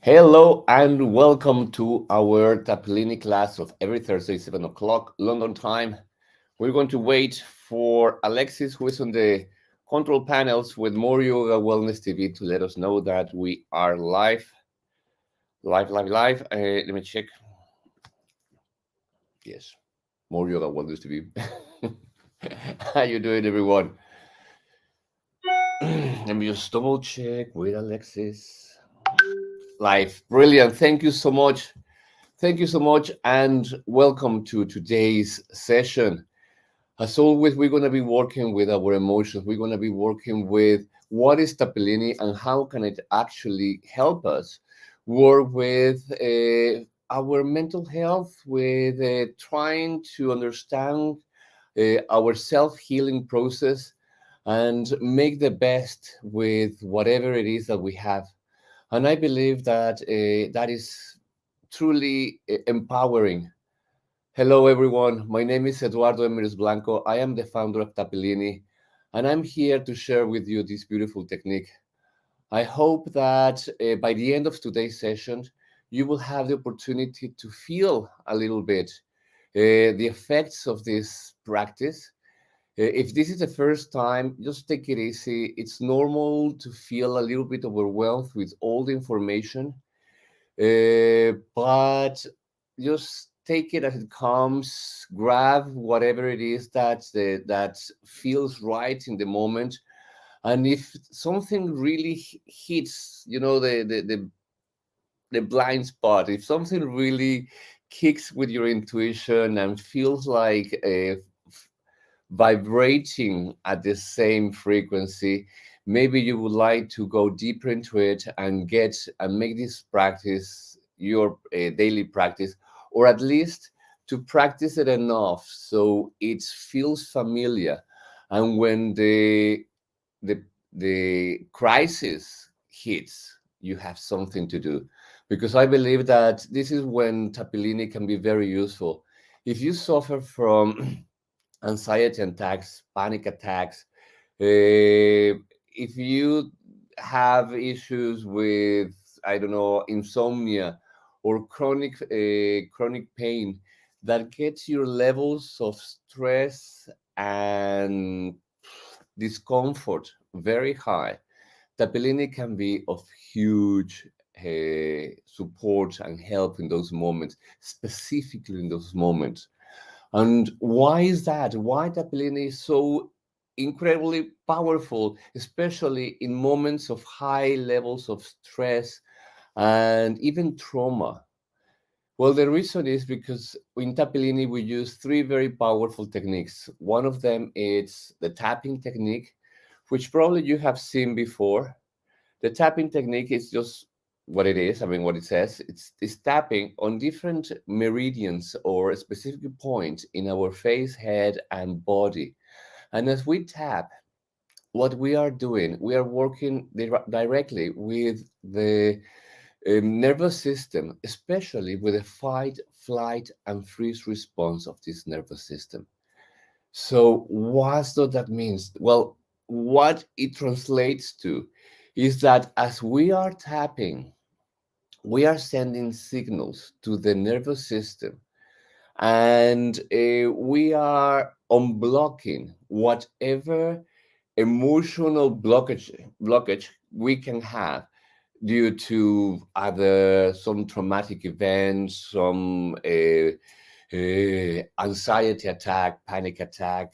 Hello and welcome to our Tappilini class of every Thursday, 7 o'clock London time. We're going to wait for Alexis, who is on the control panels with More Yoga Wellness TV, to let us know that we are live. Live. Let me check. Yes, More Yoga Wellness TV. How you doing, everyone? Let me just double check with Alexis. Live. Brilliant. Thank you so much. Thank you so much, and welcome to today's session. As always, we're going to be working with our emotions. We're going to be working with what is Tappilini and how can it actually help us work with our mental health, with trying to understand our self-healing process and make the best with whatever it is that we have. And I believe that that is truly empowering. Hello, everyone. My name is Eduardo Emris Blanco. I am the founder of Tappilini, and I'm here to share with you this beautiful technique. I hope that by the end of today's session, you will have the opportunity to feel a little bit the effects of this practice. If this is the first time, just take it easy. It's normal to feel a little bit overwhelmed with all the information. But just take it as it comes. Grab whatever it is that feels right in the moment. And if something really hits, the blind spot, if something really kicks with your intuition and feels like vibrating at the same frequency, maybe you would like to go deeper into it and get and make this practice your daily practice, or at least to practice it enough so it feels familiar. And when the the crisis hits, you have something to do, because I believe that this is when Tappilini can be very useful. If you suffer from anxiety attacks, panic attacks, if you have issues with, I don't know, insomnia or chronic pain that gets your levels of stress and discomfort very high, Tappilini can be of huge support and help in those moments, specifically in those moments. And why is that? Why Tappilini is so incredibly powerful, especially in moments of high levels of stress and even trauma? Well, the reason is because in Tappilini we use three very powerful techniques. One of them is the tapping technique, which probably you have seen before. The tapping technique is just what it is. I mean, what it says. It's tapping on different meridians or a specific point in our face, head, and body. And as we tap, what we are doing, we are working directly with the nervous system, especially with the fight, flight, and freeze response of this nervous system. So, what does that mean? Well, what it translates to is that as we are tapping, we are sending signals to the nervous system, and we are unblocking whatever emotional blockage we can have due to either some traumatic events, some anxiety attack, panic attack,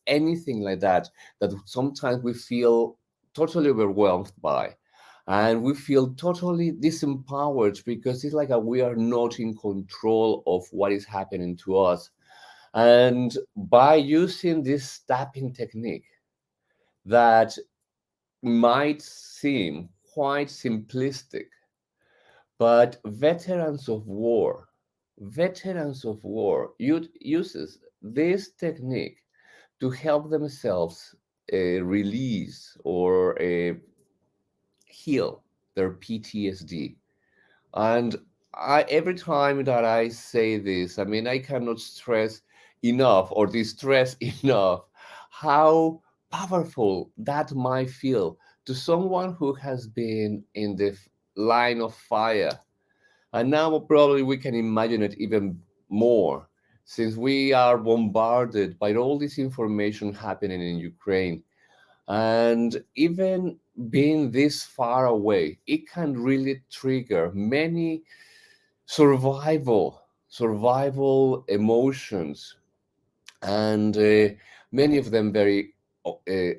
anything like that, that sometimes we feel totally overwhelmed by. And we feel totally disempowered because it's like we are not in control of what is happening to us. And by using this tapping technique that might seem quite simplistic, but veterans of war uses this technique to help themselves release or heal their PTSD. And every time that I say this, I mean, I cannot stress enough or distress enough how powerful that might feel to someone who has been in the line of fire. And now probably we can imagine it even more, since we are bombarded by all this information happening in Ukraine. And even being this far away, it can really trigger many survival emotions, and many of them very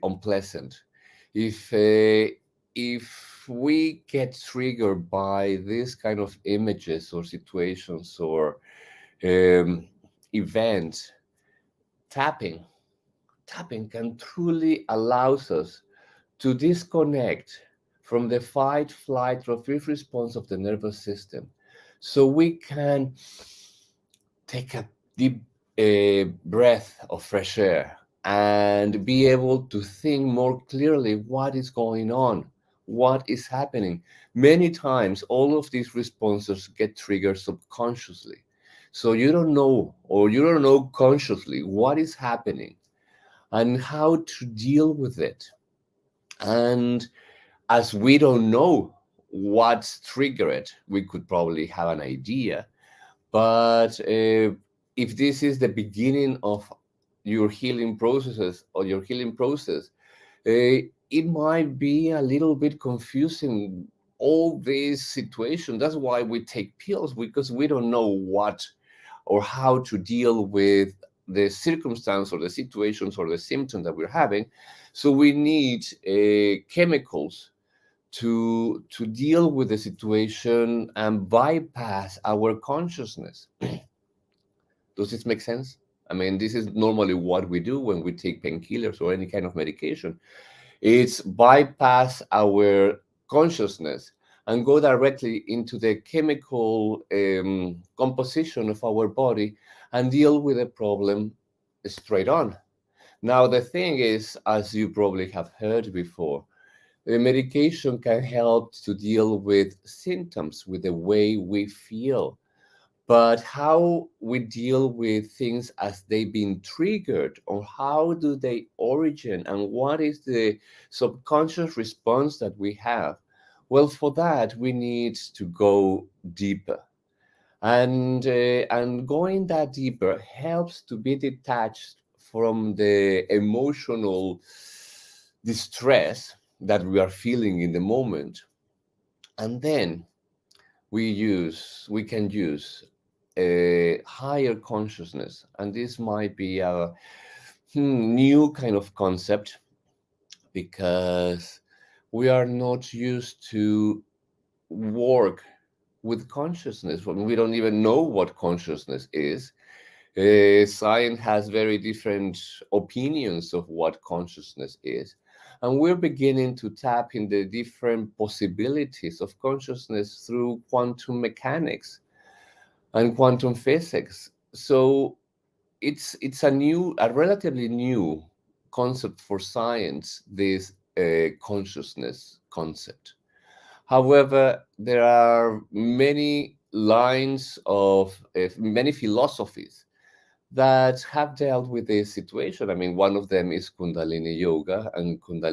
unpleasant. If we get triggered by this kind of images or situations or um, events, tapping tapping can truly allows us to disconnect from the fight, flight, or fear response of the nervous system, so we can take a deep breath of fresh air and be able to think more clearly what is going on, what is happening. Many times, all of these responses get triggered subconsciously. So you don't know, or you don't know consciously what is happening and how to deal with it. And as we don't know what's triggered it, we could probably have an idea, but if this is the beginning of your healing processes or your healing process, it might be a little bit confusing. All these situations. That's why we take pills, because we don't know what or how to deal with the circumstance or the situations or the symptoms that we're having. So we need chemicals to deal with the situation and bypass our consciousness. Does this make sense? I mean, this is normally what we do when we take painkillers or any kind of medication. It's bypass our consciousness and go directly into the chemical composition of our body and deal with the problem straight on. Now, the thing is, as you probably have heard before, the medication can help to deal with symptoms, with the way we feel, but how we deal with things as they've been triggered, or how do they origin, and what is the subconscious response that we have? Well, for that we need to go deeper, and going that deeper helps to be detached from the emotional distress that we are feeling in the moment. And then we can use a higher consciousness, and this might be a new kind of concept, because we are not used to work with consciousness when we don't even know what consciousness is. Science has very different opinions of what consciousness is, and we're beginning to tap in the different possibilities of consciousness through quantum mechanics and quantum physics. So it's a relatively new concept for science, this consciousness concept. However, there are many lines of many philosophies that have dealt with this situation. I mean, one of them is Kundalini Yoga and um,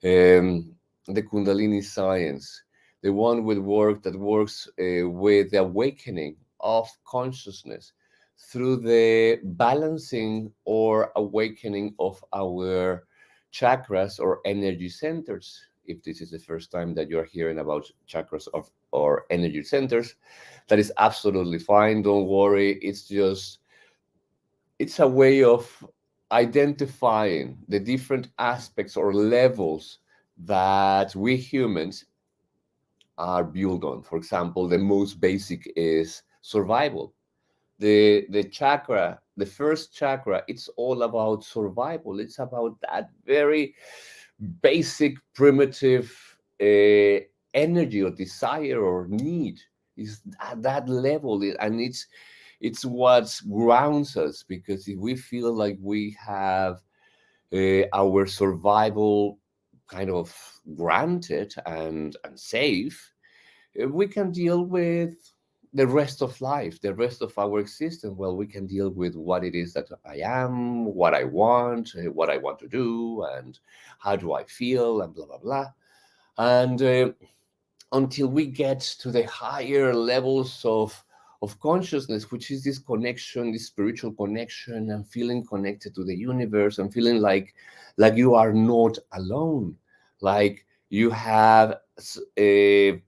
the Kundalini science, the one with work that works with the awakening of consciousness through the balancing or awakening of our chakras or energy centers. If this is the first time that you're hearing about chakras or energy centers, that is absolutely fine. Don't worry. It's a way of identifying the different aspects or levels that we humans are built on. For example, the most basic is survival. The chakra, the first chakra, it's all about survival. It's about that very basic, primitive energy or desire or need, is at that level, and it's what grounds us, because if we feel like we have our survival kind of granted and safe, we can deal with the rest of life, the rest of our existence. Well, we can deal with what it is that I am, what I want to do, and how do I feel, and blah blah blah. And until we get to the higher levels of consciousness, which is this connection, this spiritual connection, and feeling connected to the universe, and feeling like you are not alone, like you have a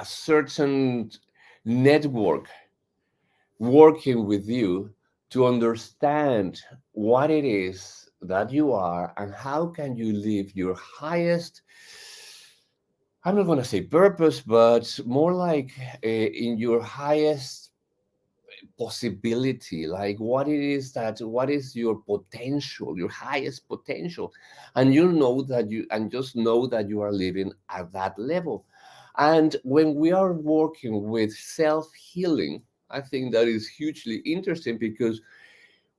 certain network working with you to understand what it is that you are and how can you live your highest, I'm not going to say purpose, but more like in your highest possibility, like what is your potential, your highest potential. And you know that you, and just know that you are living at that level. And when we are working with self-healing, I think that is hugely interesting, because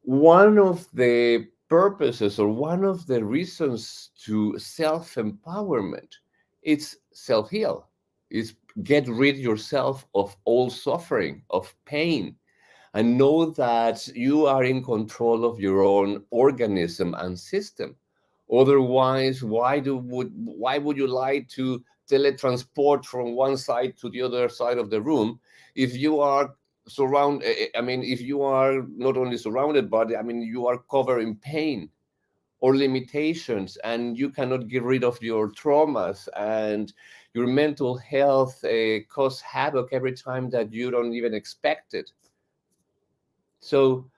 one of the purposes or one of the reasons to self-empowerment, it's self-heal, is get rid yourself of all suffering, of pain, and know that you are in control of your own organism and system. Otherwise, why would you like to teletransport from one side to the other side of the room if you are I mean, if you are not only surrounded, but I mean, you are covered in pain or limitations, and you cannot get rid of your traumas, and your mental health cause havoc every time that you don't even expect it. So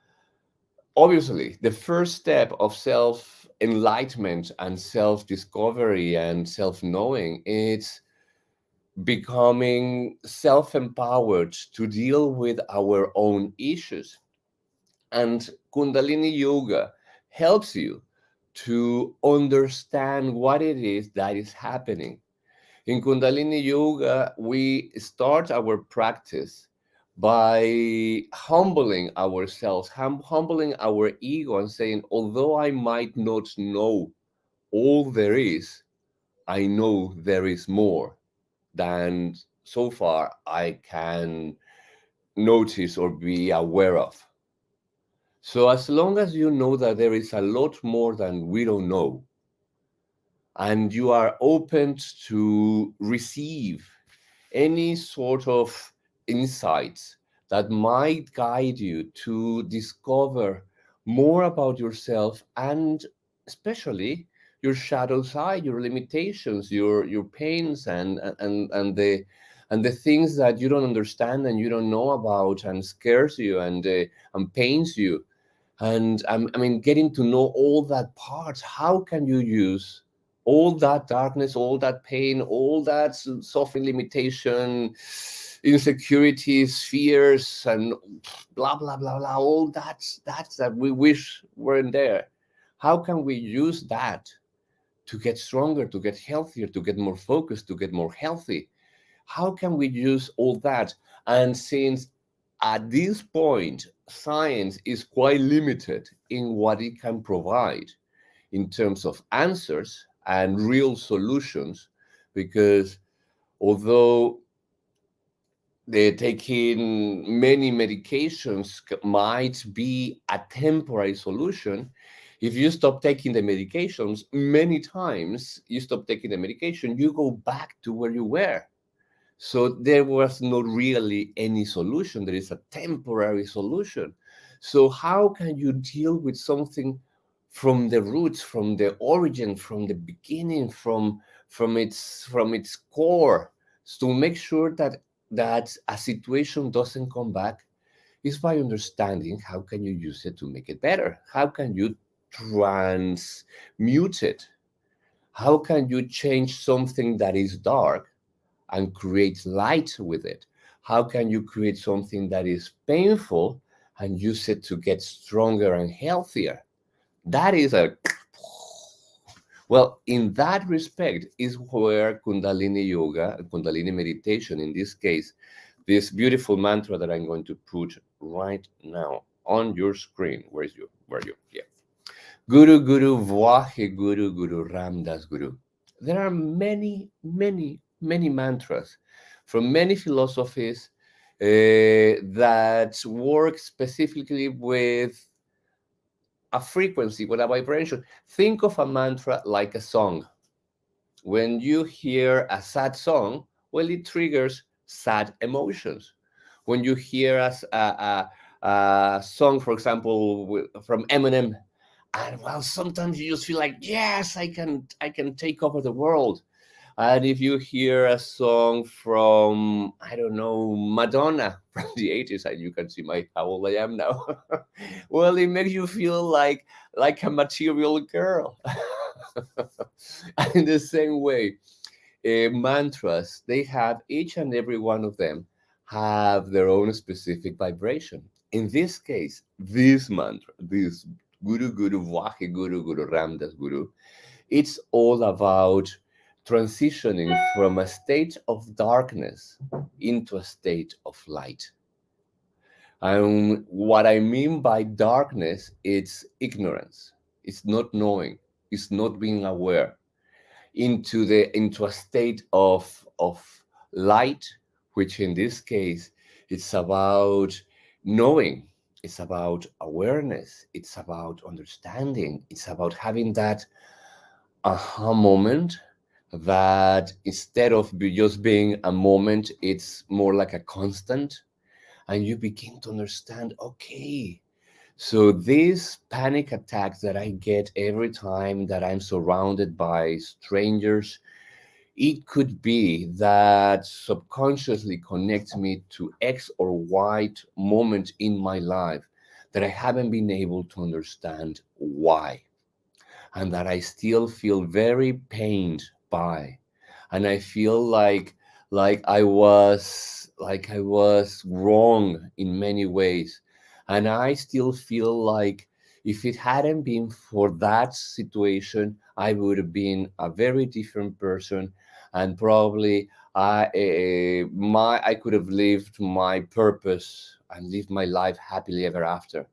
obviously, the first step of self enlightenment and self discovery and self knowing is becoming self empowered to deal with our own issues. And Kundalini Yoga helps you to understand what it is that is happening. In Kundalini Yoga, we start our practice by humbling ourselves, humbling our ego, and saying, although I might not know all there is, I know there is more than so far I can notice or be aware of. So, as long as you know that there is a lot more than we don't know, and you are open to receive any sort of insights that might guide you to discover more about yourself, and especially your shadow side, your limitations, your pains, and the things that you don't understand and you don't know about, and scares you, and pains you. And I mean, getting to know all that part, how can you use all that darkness, all that pain, all that suffering, limitation, insecurities, fears, and blah blah blah blah, all that we wish weren't there. How can we use that to get stronger, to get healthier, to get more focused, to get more healthy? How can we use all that? And since at this point science is quite limited in what it can provide in terms of answers and real solutions, because although they're taking many medications might be a temporary solution, if you stop taking the medications, many times you stop taking the medication, you go back to where you were. So there was not really any solution. There is a temporary solution. So how can you deal with something from the roots, from the origin, from the beginning, from its core, to make sure that a situation doesn't come back? Is by understanding how can you use it to make it better? How can you transmute it? How can you change something that is dark and create light with it? How can you create something that is painful and use it to get stronger and healthier? That is a well, in that respect is where Kundalini Yoga, Kundalini meditation, in this case, this beautiful mantra that I'm going to put right now on your screen. Where are you? Yeah. Guru Guru VAJE Guru Guru Ramdas Guru. There are many, many, many mantras from many philosophies that work specifically with a frequency, with a vibration. Think of a mantra like a song. When you hear a sad song, well, it triggers sad emotions. When you hear a song, for example, from Eminem, and well, sometimes you just feel like, yes, I can take over the world. And if you hear a song from, I don't know, Madonna from the 80s, and you can see how old I am now, well, it makes you feel like a material girl. In the same way, mantras, they have, each and every one of them have their own specific vibration. In this case, this mantra, this Guru Guru Vahe Guru Guru Ramdas Guru, it's all about transitioning from a state of darkness into a state of light. And what I mean by darkness, it's ignorance, it's not knowing, it's not being aware, into a state of light, which in this case it's about knowing, it's about awareness, it's about understanding, it's about having that aha moment, that instead of just being a moment, it's more like a constant. And you begin to understand, okay, so these panic attacks that I get every time that I'm surrounded by strangers, it could be that subconsciously connects me to X or Y moment in my life that I haven't been able to understand why, and that I still feel very pained by. And I feel like I was wrong in many ways. And I still feel like if it hadn't been for that situation, I would have been a very different person, and probably I could have lived my purpose and lived my life happily ever after.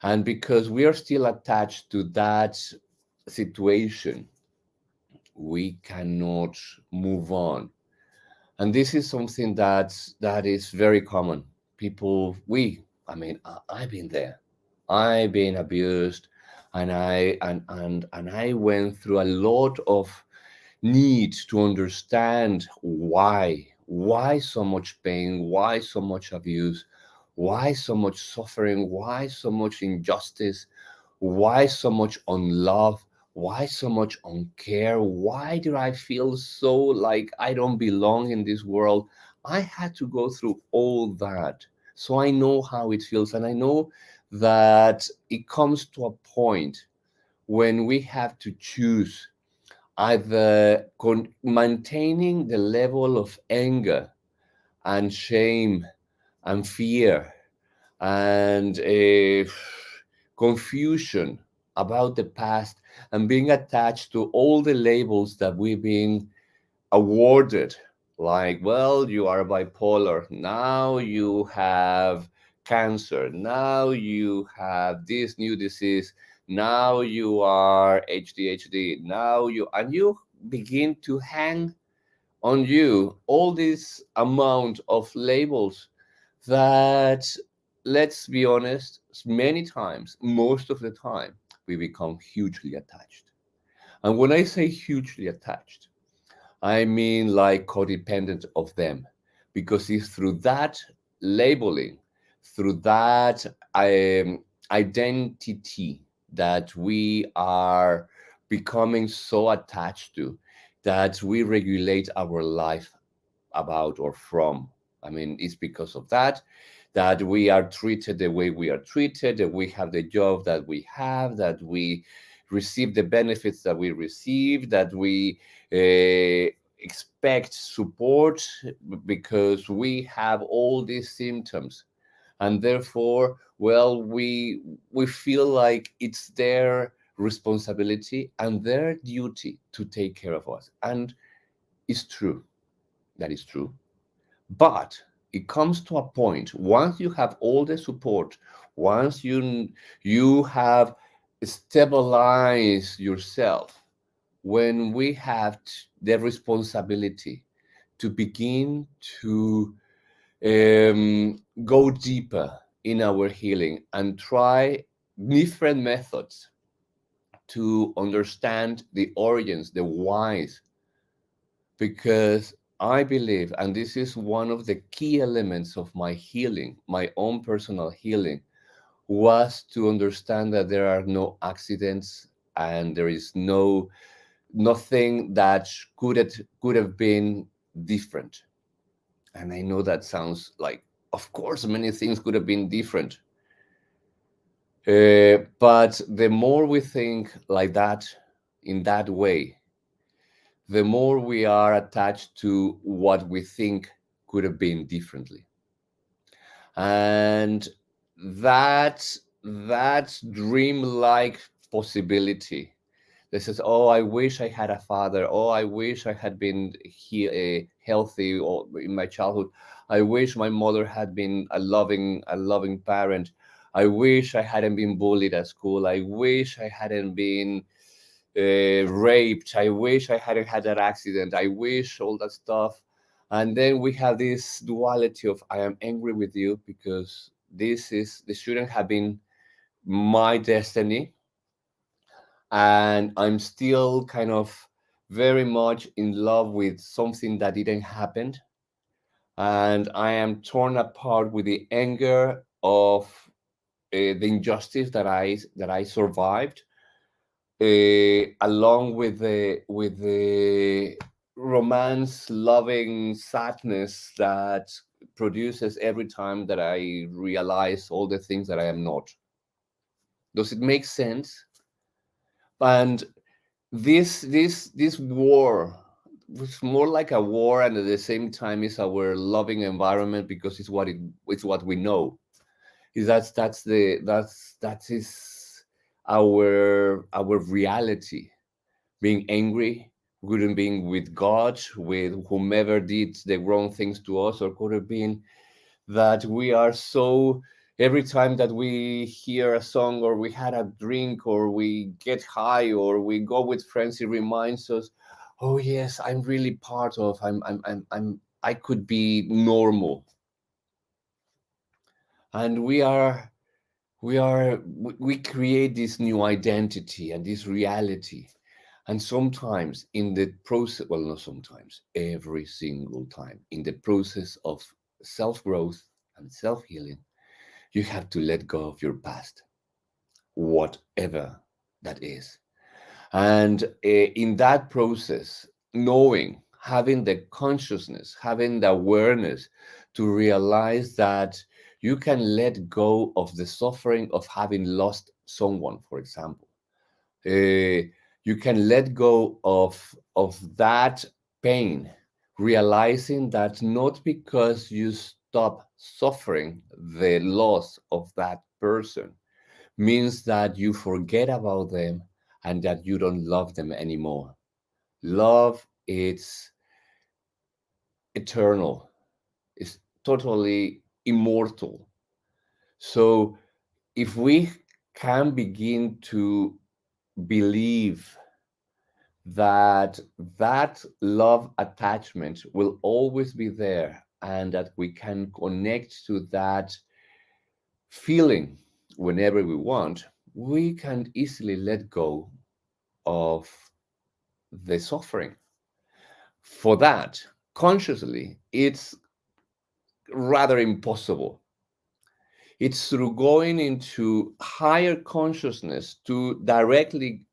And because we are still attached to that situation, we cannot move on. And this is something that is very common. People, I've been there. I've been abused, and I went through a lot of need to understand why so much pain, why so much abuse, why so much suffering, why so much injustice, why so much unlove, why so much uncare, why do I feel so like I don't belong in this world. I had to go through all that, so I know how it feels, and I know that it comes to a point when we have to choose either maintaining the level of anger and shame and fear and confusion about the past, and being attached to all the labels that we've been awarded, like, well, you are bipolar, now you have cancer, now you have this new disease, now you are HDHD, now you begin to hang on you all this amount of labels that, let's be honest, many times, most of the time, we become hugely attached. And when I say hugely attached, I mean like codependent of them, because it's through that labeling, through that identity that we are becoming so attached to, that we regulate our life about or from. I mean, it's because of that we are treated the way we are treated, that we have the job that we have, that we receive the benefits that we receive, that we expect support because we have all these symptoms. And therefore, well, we feel like it's their responsibility and their duty to take care of us. And it's true. That is true. But it comes to a point, once you have all the support, once you have stabilized yourself, when we have the responsibility to begin to go deeper in our healing and try different methods to understand the origins, the whys, because I believe, and this is one of the key elements of my healing, my own personal healing, was to understand that there are no accidents and there is nothing that could have been different. And I know that sounds like, of course, many things could have been different. But the more we think like that, in that way, the more we are attached to what we think could have been differently. And that dream-like possibility that says, "Oh, I wish I had a father. Oh, I wish I had been healthy or in my childhood. I wish my mother had been a loving parent. I wish I hadn't been bullied at school. I wish I hadn't been raped. I wish I hadn't had that accident. I wish all that stuff." And then we have this duality of, I am angry with you because this shouldn't have been my destiny, and I'm still kind of very much in love with something that didn't happen, and I am torn apart with the anger of the injustice that I survived, along with the romance loving sadness that produces every time that I realize all the things that I am not. Does it make sense? And this war was more like a war, and at the same time is our loving environment, because it's what we know. Is that is our reality. Being angry, could have been with God, with whomever did the wrong things to us, or could have been that we are so, every time that we hear a song or we had a drink or we get high or we go with friends, it reminds us, oh yes, I'm really part of, I could be normal. And we create this new identity and this reality. And sometimes in the process, well, not sometimes, every single time in the process of self growth and self healing, you have to let go of your past, whatever that is. And in that process, knowing, having the consciousness, having the awareness to realize that you can let go of the suffering of having lost someone, for example. You can let go of that pain, realizing that not because you stop suffering the loss of that person means that you forget about them and that you don't love them anymore. Love is eternal, it's totally immortal. So if we can begin to believe that that love attachment will always be there and that we can connect to that feeling whenever we want, we can easily let go of the suffering. For that, consciously, it's rather impossible. It's through going into higher consciousness to directly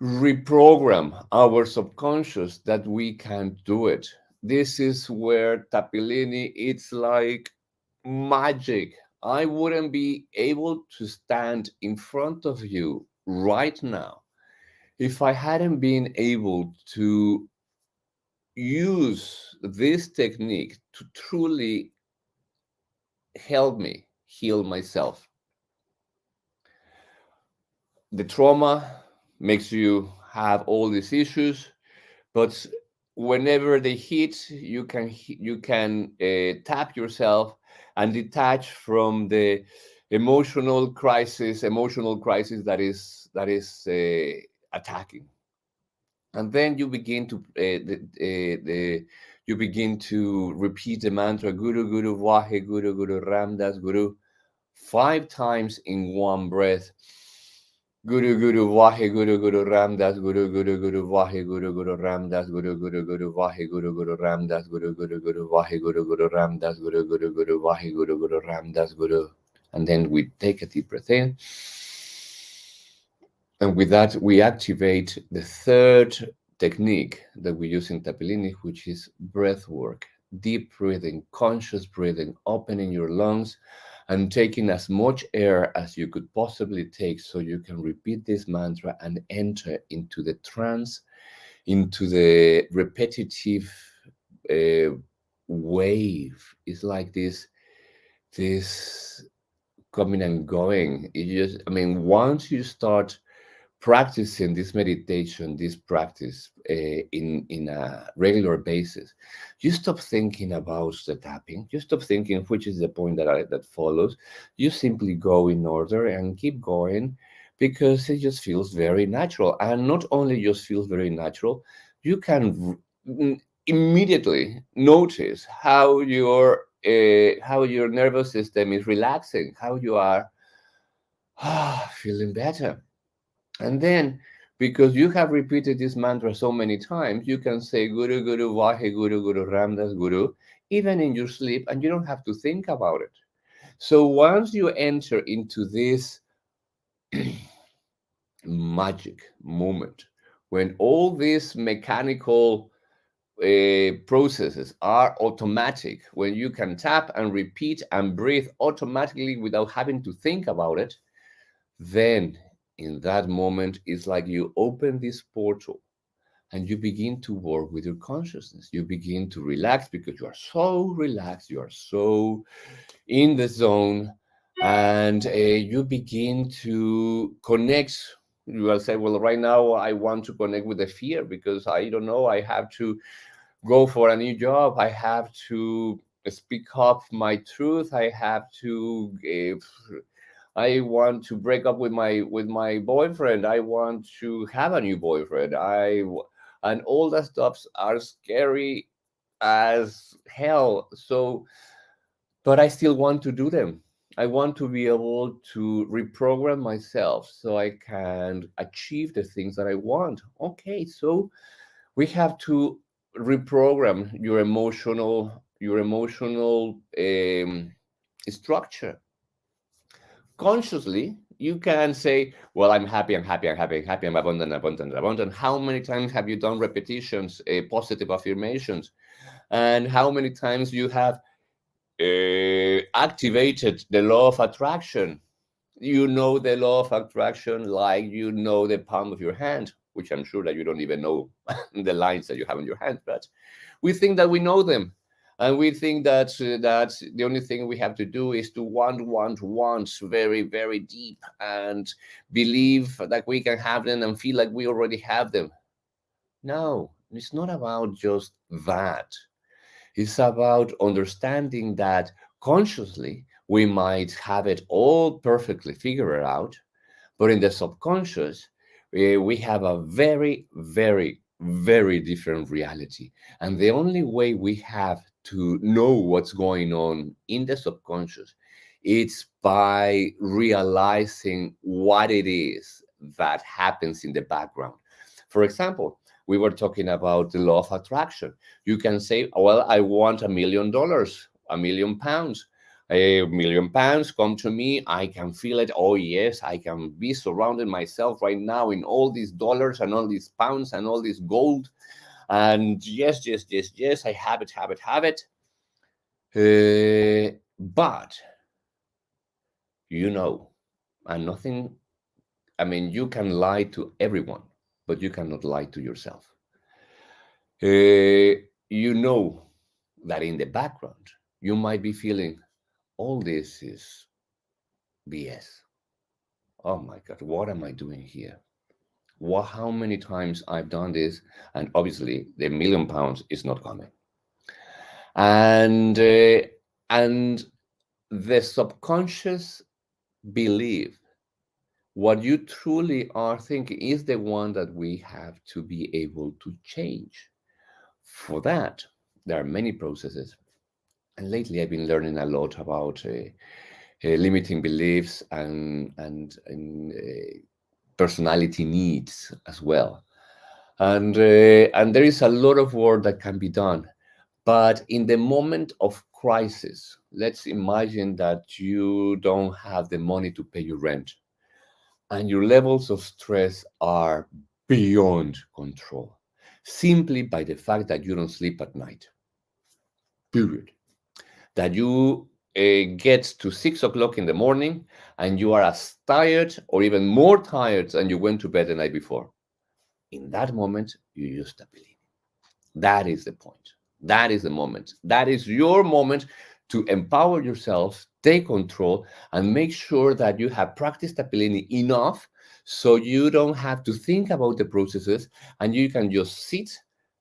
reprogram our subconscious that we can do it. This is where Tappilini, it's like magic. I wouldn't be able to stand in front of you right now if I hadn't been able to use this technique to truly help me heal myself. The trauma makes you have all these issues, but whenever they hit, you can tap yourself and detach from the emotional crisis that is attacking. And then you begin to you begin to repeat the mantra Guru Guru Vahe Guru Guru Ramdas Guru 5 times in one breath. Guru Guru Vahe Guru Guru Ramdas Guru Guru Guru Vahe Guru Guru Ramdas Guru Guru Guru Vahe Guru Guru Ramdas Guru Guru Guru Vahe Guru Guru Ramdas Guru Guru Guru Vahe Guru Guru Ramdas Guru. And then we take a deep breath in. And with that, we activate the third technique that we use in Tappilini, which is breath work. Deep breathing, conscious breathing, opening your lungs and taking as much air as you could possibly take so you can repeat this mantra and enter into the trance, into the repetitive uh, wave. It's like this coming and going. It just, I mean, once you start practicing this meditation, this practice in a regular basis, you stop thinking about the tapping. You stop thinking which is the point that follows. You simply go in order and keep going because it just feels very natural. And not only just feels very natural, you can immediately notice how your nervous system is relaxing, how you are feeling better. And then, because you have repeated this mantra so many times, you can say Guru Guru Vahe Guru Guru Ramdas Guru, even in your sleep, and you don't have to think about it. So once you enter into this magic moment, when all these mechanical processes are automatic, when you can tap and repeat and breathe automatically without having to think about it, then in that moment, it's like you open this portal and you begin to work with your consciousness. You begin to relax because you are so relaxed, you are so in the zone, and you begin to connect. You will say, well, right now I want to connect with the fear because I don't know, I have to go for a new job, I have to speak up my truth, I have to I want to break up with my boyfriend. I want to have a new boyfriend. And all that stuffs are scary as hell. So, but I still want to do them. I want to be able to reprogram myself so I can achieve the things that I want. Okay, so we have to reprogram your emotional structure consciously. You can say, well, I'm happy, I'm happy, I'm happy, I'm happy, I'm abundant, abundant, abundant. How many times have you done repetitions, positive affirmations? And how many times you have activated the law of attraction? You know the law of attraction like you know the palm of your hand, which I'm sure that you don't even know the lines that you have in your hand, but we think that we know them. And we think that the only thing we have to do is to want very, very deep and believe that we can have them and feel like we already have them. No, it's not about just that. It's about understanding that consciously we might have it all perfectly figured out, but in the subconscious, we have a very, very, very different reality. And the only way we have to know what's going on in the subconscious it's by realizing what it is that happens in the background. For example, we were talking about the law of attraction. You can say, well, I want $1 million, £1 million. £1 million come to me. I can feel it. Oh, yes, I can be surrounded myself right now in all these dollars and all these pounds and all this gold. And yes, yes, yes, yes, I have it, have it, have it. But, you know, and nothing, I mean, you can lie to everyone, but you cannot lie to yourself. You know that in the background, you might be feeling all this is BS. Oh my God, what am I doing here? How many times I've done this, and obviously the £1 million is not coming. And the subconscious belief, what you truly are thinking, is the one that we have to be able to change. For that, there are many processes. And lately, I've been learning a lot about limiting beliefs and personality needs as well. And there is a lot of work that can be done. But in the moment of crisis, let's imagine that you don't have the money to pay your rent and your levels of stress are beyond control, simply by the fact that you don't sleep at night, period. That you get to 6 o'clock in the morning and you are as tired or even more tired than you went to bed the night before. In that moment, you use Tappilini. That is the point. That is the moment. That is your moment to empower yourself, take control, and make sure that you have practiced Tappilini enough so you don't have to think about the processes and you can just sit,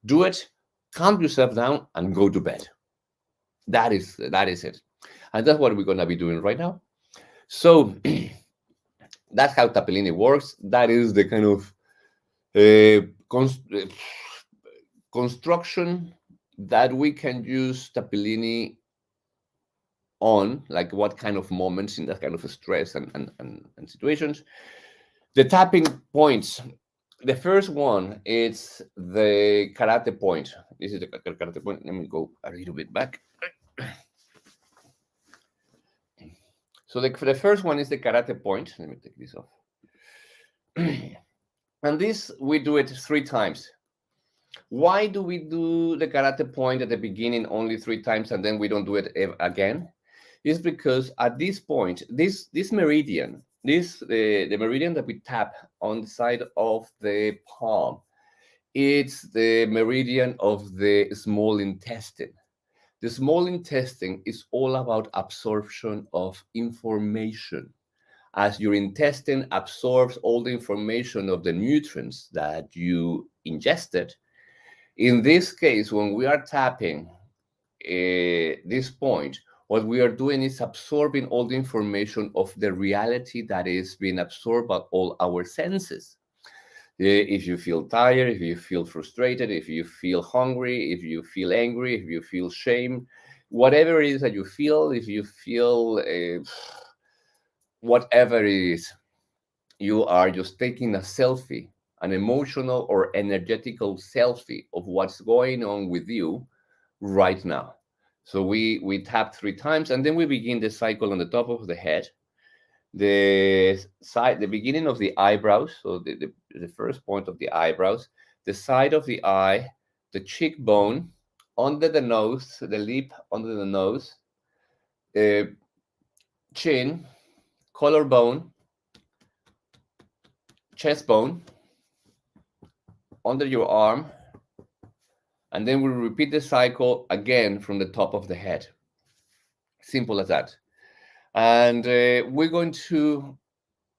do it, calm yourself down, and go to bed. That is it. And that's what we're going to be doing right now. So that's how Tappilini works. That is the kind of uh, construction that we can use Tappilini on, like what kind of moments in that kind of stress and situations. The tapping points. The first one is the karate point. This is the karate point. Let me go a little bit back. So the first one is the karate point. Let me take this off. And this, we do it 3 times. Why do we do the karate point at the beginning only 3 times and then we don't do it again? It's because at this point, this meridian, the meridian that we tap on the side of the palm, it's the meridian of the small intestine. The small intestine is all about absorption of information. As your intestine absorbs all the information of the nutrients that you ingested, in this case, when we are tapping this point, what we are doing is absorbing all the information of the reality that is being absorbed by all our senses. If you feel tired, if you feel frustrated, if you feel hungry, if you feel angry, if you feel shame, whatever it is that you feel, if you feel whatever it is, you are just taking a selfie, an emotional or energetical selfie of what's going on with you right now. So we tap 3 times and then we begin the cycle on the top of the head, the beginning of the eyebrows, so the first point of the eyebrows, the side of the eye, the cheekbone, under the nose, the lip under the nose, chin, collarbone, chest bone, under your arm, and then we repeat the cycle again from the top of the head. Simple as that. And we're going to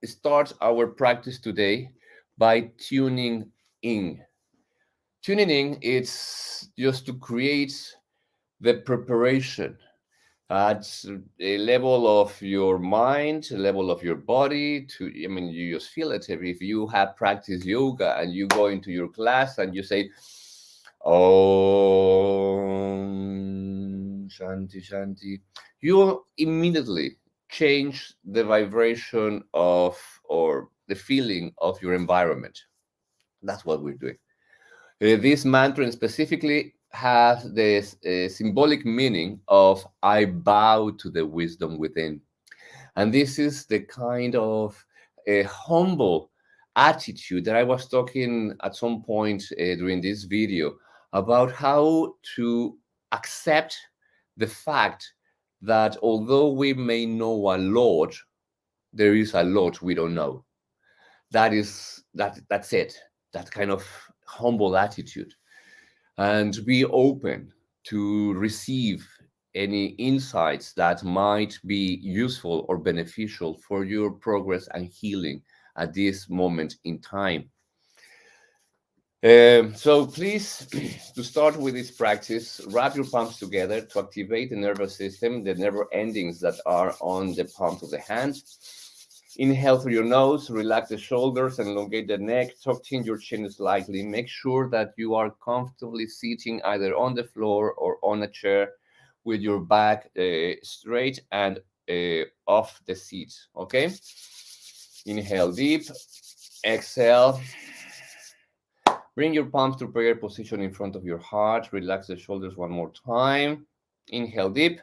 start our practice today by tuning in. Tuning in is just to create the preparation at a level of your mind, a level of your body. I mean, you just feel it. If you have practiced yoga and you go into your class and you say, Om Shanti Shanti, you immediately change the vibration of or the feeling of your environment. That's what we're doing. This mantra specifically has this symbolic meaning of I bow to the wisdom within. And this is the kind of a humble attitude that I was talking at some point during this video about how to accept the fact that although we may know a lot, there is a lot we don't know. That's it. That kind of humble attitude. And be open to receive any insights that might be useful or beneficial for your progress and healing at this moment in time. So please, to start with this practice, wrap your palms together to activate the nervous system, the nerve endings that are on the palms of the hand. Inhale through your nose, relax the shoulders and elongate the neck, tuck in your chin slightly. Make sure that you are comfortably sitting either on the floor or on a chair with your back straight and off the seat, okay? Inhale deep, Exhale. Bring your palms to prayer position in front of your heart. Relax the shoulders one more time. Inhale deep.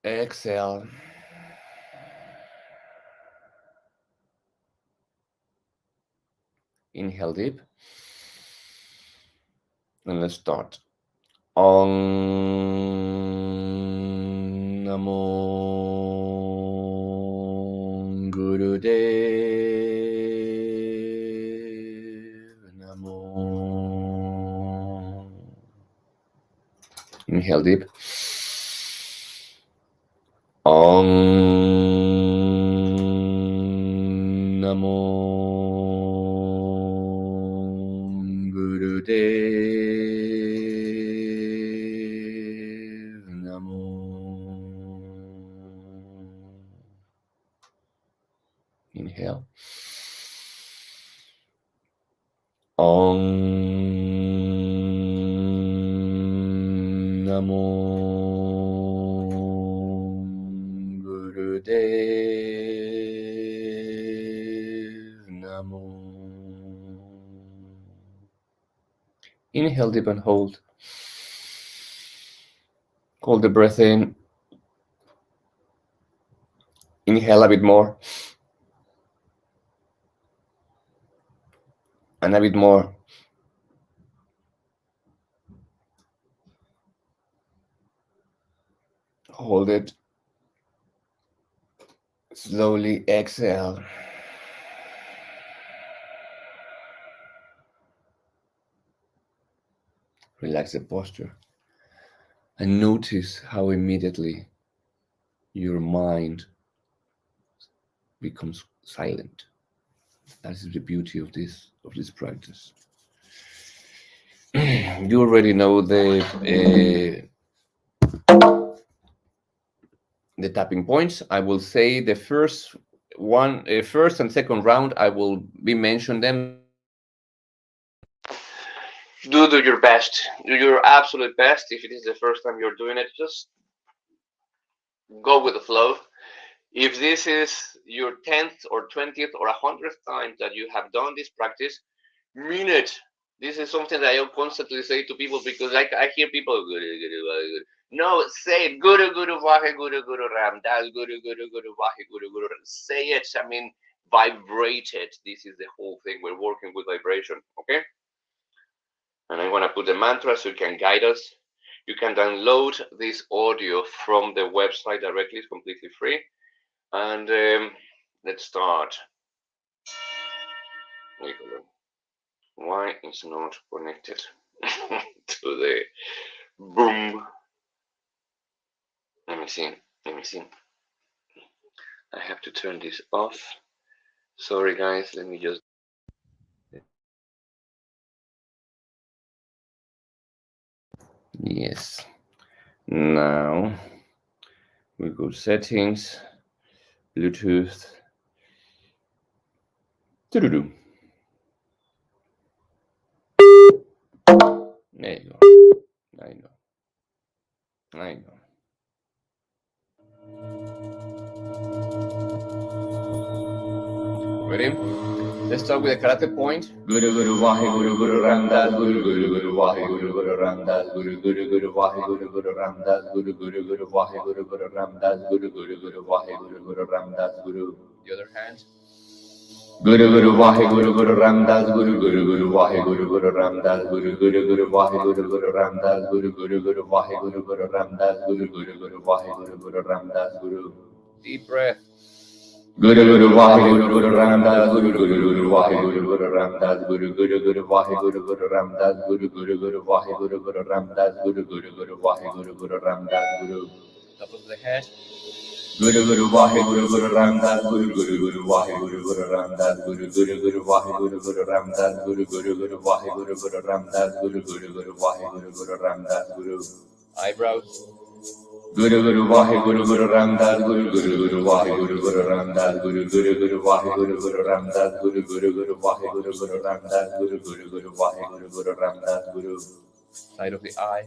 Exhale. Inhale deep. And let's start. Om Namo Gurudev Namo. Inhale deep. Om Namo Gurudev Namo. Inhale. Om Namo Gurudev Namo. Inhale deep and hold. Hold the breath in. Inhale a bit more. And a bit more. Hold it. Slowly exhale. Relax the posture. And notice how immediately your mind becomes silent. That is the beauty of this practice. You already know the tapping points. I will say the first and second round. I will be mentioning them. Do your best. Do your absolute best. If it is the first time you're doing it, just go with the flow. If this is your 10th or 20th or 100th time that you have done this practice, mean it. This is something that I constantly say to people because I hear people, guru, guru, guru. No, say it. Guru, guru, vahe, guru, guru, ram, das, guru, guru, guru, vahe, guru, guru. Say it. I mean, vibrate it. This is the whole thing. We're working with vibration, okay? And I want to put the mantra so you can guide us. You can download this audio from the website directly. It's completely free. And let's start. Why is not connected to the boom? Let me see. I have to turn this off. Sorry guys, let me just. Yes. Now we go settings, Bluetooth. Doo-doo-doo. There you go. I know. Ready? Let's start with the karate point. Guru Guru Vahe Guru Guru Ramdas Guru Guru Guru Vahe Guru Guru Ramdas Guru Guru Guru Vahe Guru Guru Ramdas Guru Guru Guru Vahe Guru Guru Ramdas Guru Guru Guru Vahe Guru Guru Ramdas Guru. The other hand. Guru Guru Vahe Guru Guru Ramdas Guru Guru Guru Vahe Guru Guru Ramdas Guru Guru Guru Vahe Guru Guru Ramdas Guru Guru Guru Vahe Guru Guru Ramdas Guru Guru Guru Vahe Guru Guru Ramdas Guru. Deep breath. Guru Guru Vahe Guru Guru Ramdas Guru Guru Guru Vahe Guru Guru Ramdas Guru Guru Guru Vahe Guru Guru Ramdas Guru Guru Guru Vahe Guru Guru Ramdas Guru Guru Guru Vahe Guru Guru Ramdas Guru. Top of the head. Guru Guru Vahe Guru Guru Ramdas Guru Guru Guru Vahe Guru Guru Ramdas Guru Guru Guru Vahe Guru Guru Ramdas Guru Guru Guru Vahe Guru Guru Ramdas Guru Guru Guru Vahe Guru Guru Ramdas Guru. Eyebrows. Guru Guru Vahe Guru Guru Ramdas Guru Guru Guru Vahe Guru Guru Ramdas Guru Guru Guru Vahe Guru Guru Ramdas Guru Guru Guru Vahe Guru Guru Ramdas Guru Guru Guru Vahe Guru Guru Ramdas Guru. Side of the eye.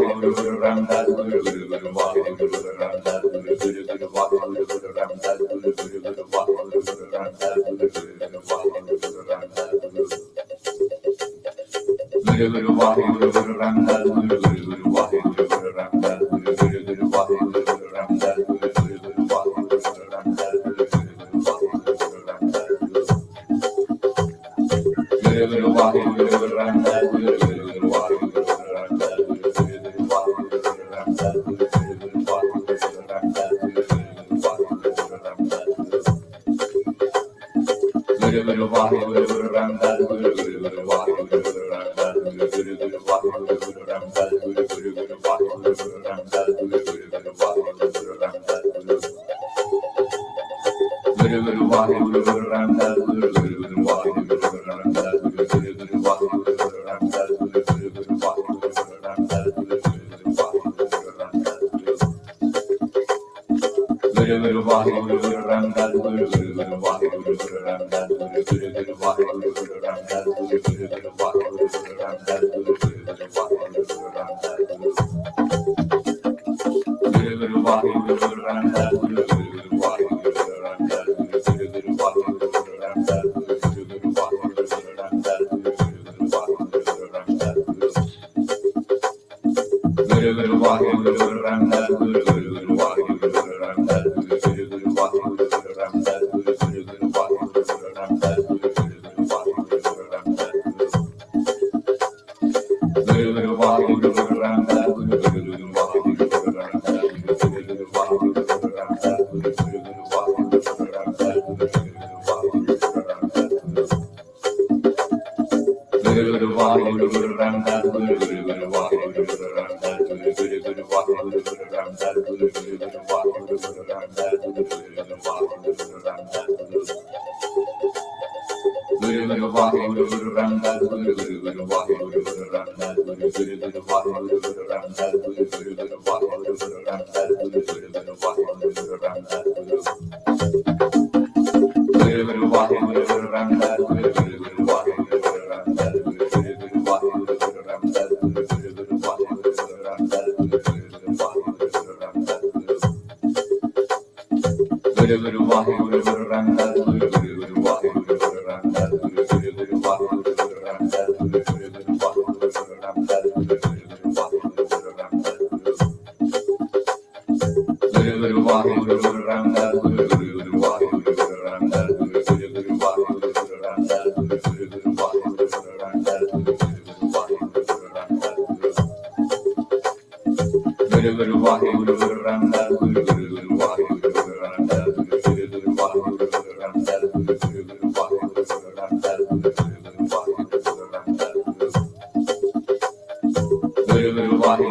Guru Guru Vahe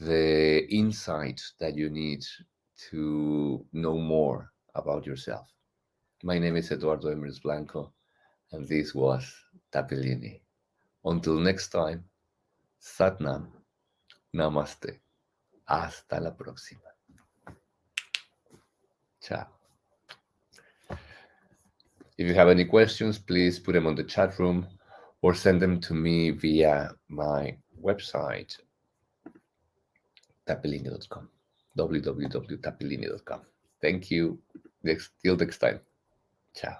the insight that you need to know more about yourself. My name is Eduardo Emris Blanco, and this was Tappilini. Until next time, Satnam, Namaste. Hasta la próxima. Ciao. If you have any questions, please put them on the chat room or send them to me via my website, tappilini.com, www.tappilini.com. Thank you. Till next time. Ciao.